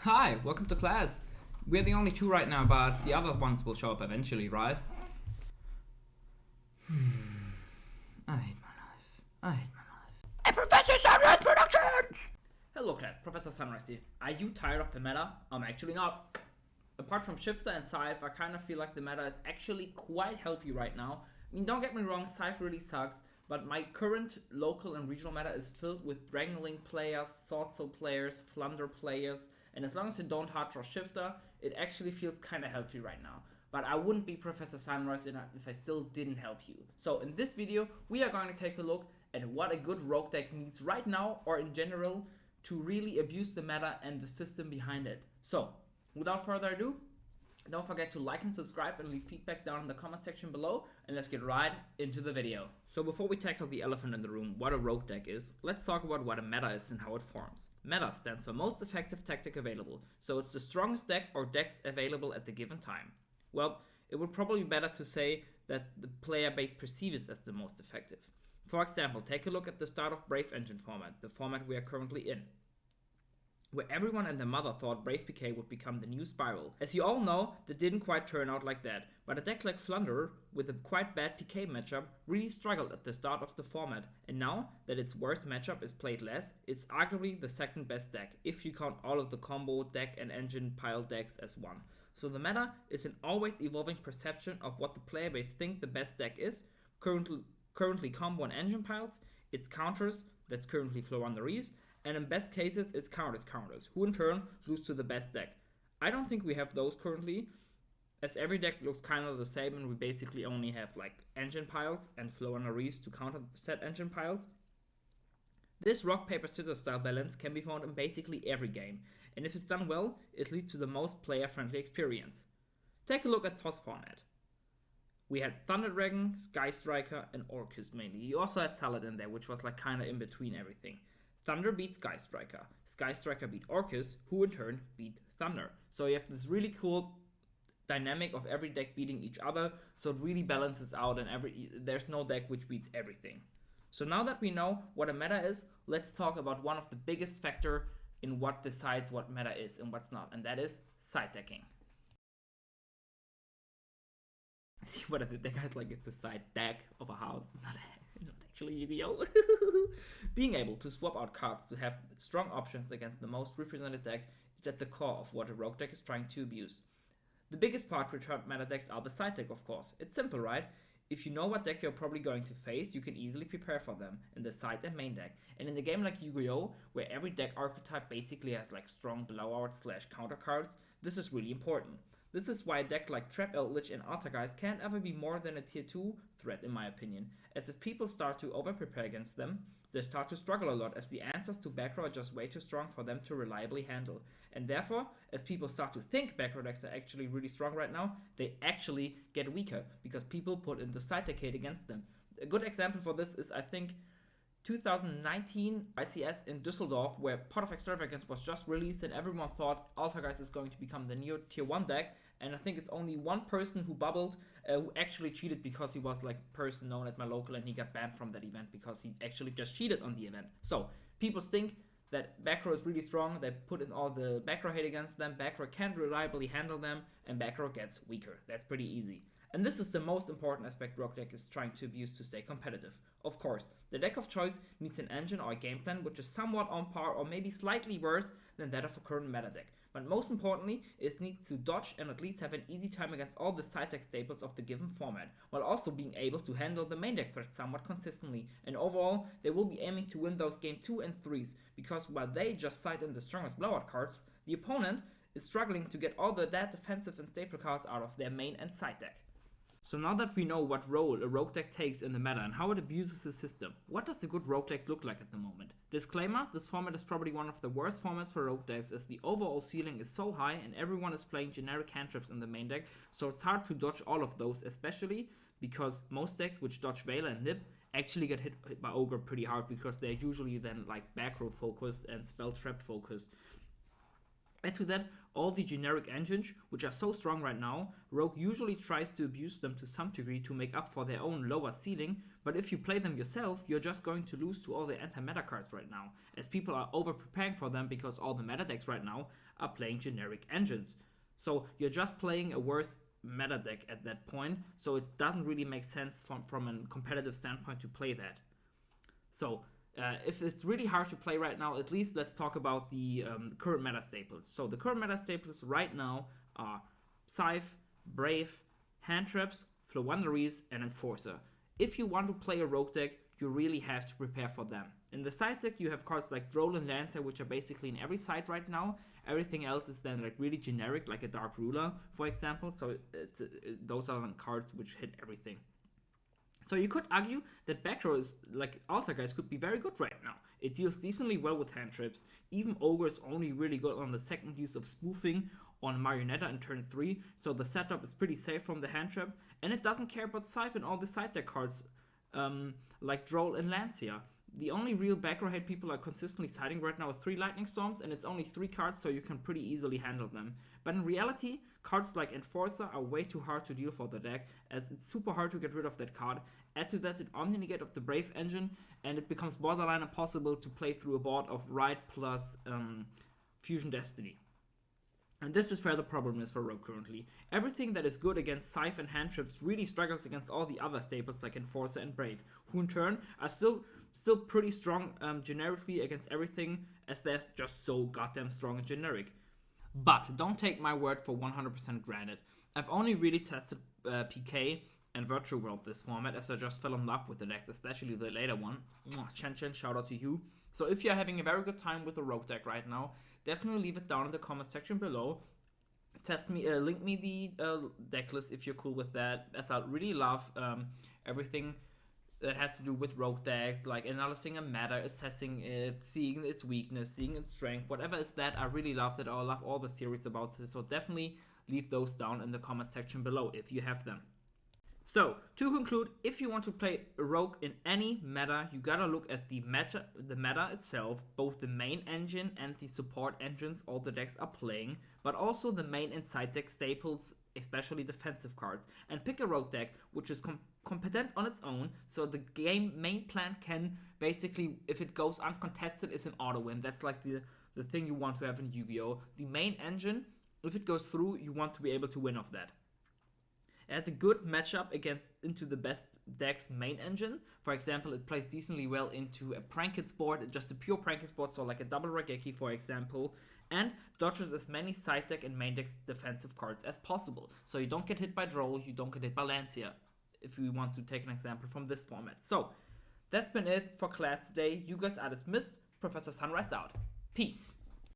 Hi, welcome to class. We're the only two right now, but the other ones will show up eventually, right? I hate my life. I hate my life. And Professor Sunreis Productions! Hello class, Professor Sunreis here. Are you tired of the meta? I'm actually not. Apart from Shifter and Scythe, I kind of feel like the meta is actually quite healthy right now. I mean, don't get me wrong, Scythe really sucks, but my current local and regional meta is filled with Dragonlink players, Sword Soul players, Flunder players, and as long as you don't hard draw Shifter, it actually feels kind of healthy right now. But I wouldn't be Professor Sunreis if I still didn't help you. So in this video, we are going to take a look at what a good rogue deck needs right now or in general to really abuse the meta and the system behind it. So without further ado, don't forget to like and subscribe and leave feedback down in the comment section below, and let's get right into the video. So before we tackle the elephant in the room, what a rogue deck is, let's talk about what a meta is and how it forms. Meta stands for most effective tactic available, so it's the strongest deck or decks available at the given time. Well, it would probably be better to say that the player base perceives as the most effective. For example, take a look at the start of Brave Engine format, the format we are currently in, where everyone and their mother thought Brave PK would become the new Spiral. As you all know, that didn't quite turn out like that, but a deck like Flunder, with a quite bad PK matchup, really struggled at the start of the format, and now that its worst matchup is played less, it's arguably the second best deck, if you count all of the combo deck and engine pile decks as one. So the meta is an always evolving perception of what the player base think the best deck is, currently combo and engine piles, its counters, that's currently Sunreis, and in best cases it's counters, who in turn lose to the best deck. I don't think we have those currently, as every deck looks kind of the same and we basically only have like engine piles and Sunreis to counter said engine piles. This rock, paper, scissors style balance can be found in basically every game, and if it's done well, it leads to the most player friendly experience. Take a look at TOS format. We had Thunder Dragon, Sky Striker, and Orcus mainly. You also had Salad in there, which was like kind of in between everything. Thunder beat Sky Striker beat Orcus, who in turn beat Thunder. So you have this really cool dynamic of every deck beating each other, so it really balances out and there's no deck which beats everything. So now that we know what a meta is, let's talk about one of the biggest factor in what decides what meta is and what's not, and that is side decking. See what I did there, guys? Like, it's a side deck of a house, not actually Yu-Gi-Oh! Being able to swap out cards to have strong options against the most represented deck is at the core of what a rogue deck is trying to abuse. The biggest part for hurt meta decks are the side deck, of course. It's simple, right? If you know what deck you're probably going to face, you can easily prepare for them in the side and main deck. And in a game like Yu-Gi-Oh!, where every deck archetype basically has like strong blowout / counter cards, this is really important. This is why a deck like Trap Eldritch and Altergeist can't ever be more than a tier 2 threat in my opinion, as if people start to over-prepare against them, they start to struggle a lot as the answers to back row are just way too strong for them to reliably handle. And therefore, as people start to think back row decks are actually really strong right now, they actually get weaker, because people put in the side decade against them. A good example for this is, I think, 2019 ICS in Düsseldorf, where Pot of Extravagance was just released and everyone thought Altergeist is going to become the new tier 1 deck, and I think it's only one person who bubbled who actually cheated because he was like a person known at my local and he got banned from that event because he actually just cheated on the event. So people think that back row is really strong, they put in all the back row hate against them, back row can't reliably handle them, and back row gets weaker. That's pretty easy. And this is the most important aspect rogue deck is trying to abuse to stay competitive. Of course, the deck of choice needs an engine or a game plan which is somewhat on par or maybe slightly worse than that of a current meta deck. But most importantly, it needs to dodge and at least have an easy time against all the side deck staples of the given format, while also being able to handle the main deck threats somewhat consistently. And overall, they will be aiming to win those game 2 and 3s, because while they just side in the strongest blowout cards, the opponent is struggling to get all the dead defensive and staple cards out of their main and side deck. So now that we know what role a rogue deck takes in the meta and how it abuses the system, what does a good rogue deck look like at the moment? Disclaimer, this format is probably one of the worst formats for rogue decks, as the overall ceiling is so high and everyone is playing generic cantrips in the main deck, so it's hard to dodge all of those, especially because most decks which dodge Veiler and Nib actually get hit by Ogre pretty hard, because they're usually then like back row focused and spell trap focused. Add to that all the generic engines, which are so strong right now. Rogue usually tries to abuse them to some degree to make up for their own lower ceiling, but if you play them yourself, you're just going to lose to all the anti-meta cards right now, as people are over-preparing for them because all the meta decks right now are playing generic engines. So you're just playing a worse meta deck at that point, so it doesn't really make sense from a competitive standpoint to play that. So if it's really hard to play right now, at least let's talk about the current meta staples. So the current meta staples right now are Scythe, Brave, Hand Traps, Floowandereeze, and Enforcer. If you want to play a rogue deck, you really have to prepare for them. In the side deck, you have cards like Duel and Lancer, which are basically in every side right now. Everything else is then like really generic, like a Dark Ruler, for example. So those are cards which hit everything. So you could argue that back row is like Altar Guys could be very good right now. It deals decently well with hand trips. Even Ogre is only really good on the second use of spoofing on Marionetta in turn 3, so the setup is pretty safe from the hand trap, and it doesn't care about Scythe and all the side deck cards like Droll and Lancia. The only real back row hate people are consistently siding right now with 3 Lightning Storms, and it's only 3 cards, so you can pretty easily handle them. But in reality, cards like Enforcer are way too hard to deal for the deck, as it's super hard to get rid of that card. Add to that an Omni-Negate of the Brave engine, and it becomes borderline impossible to play through a board of Ride plus Fusion Destiny. And this is where the problem is for Rogue currently. Everything that is good against Scythe and hand trips really struggles against all the other staples like Enforcer and Brave, who in turn are still pretty strong generically against everything, as they're just so goddamn strong and generic. But don't take my word for 100% granted. I've only really tested PK and Virtual World this format, as I just fell in love with the decks, especially the later one. Chen Chen, shout out to you. So if you're having a very good time with the Rogue deck right now, definitely leave it down in the comment section below. Link me the deck list if you're cool with that, as I really love everything that has to do with rogue decks, like analyzing a meta, assessing it, seeing its weakness, seeing its strength, whatever is that. I really love that. I love all the theories about it, so definitely leave those down in the comment section below if you have them. So, to conclude, if you want to play a rogue in any meta, you gotta look at the meta itself, both the main engine and the support engines all the decks are playing, but also the main and side deck staples, especially defensive cards, and pick a rogue deck which is competent on its own, so the game main plan can basically, if it goes uncontested, is an auto win. That's like the thing you want to have in Yu-Gi-Oh! The main engine, if it goes through, you want to be able to win off that. It has a good matchup into the best deck's main engine. For example, it plays decently well into a Prankits board, just a pure Prankits board, so like a double Raigeki, for example, and dodges as many side deck and main deck's defensive cards as possible. So you don't get hit by Droll, you don't get hit by Lancia, if we want to take an example from this format. So, that's been it for class today. You guys are dismissed. Professor Sunreis out. Peace.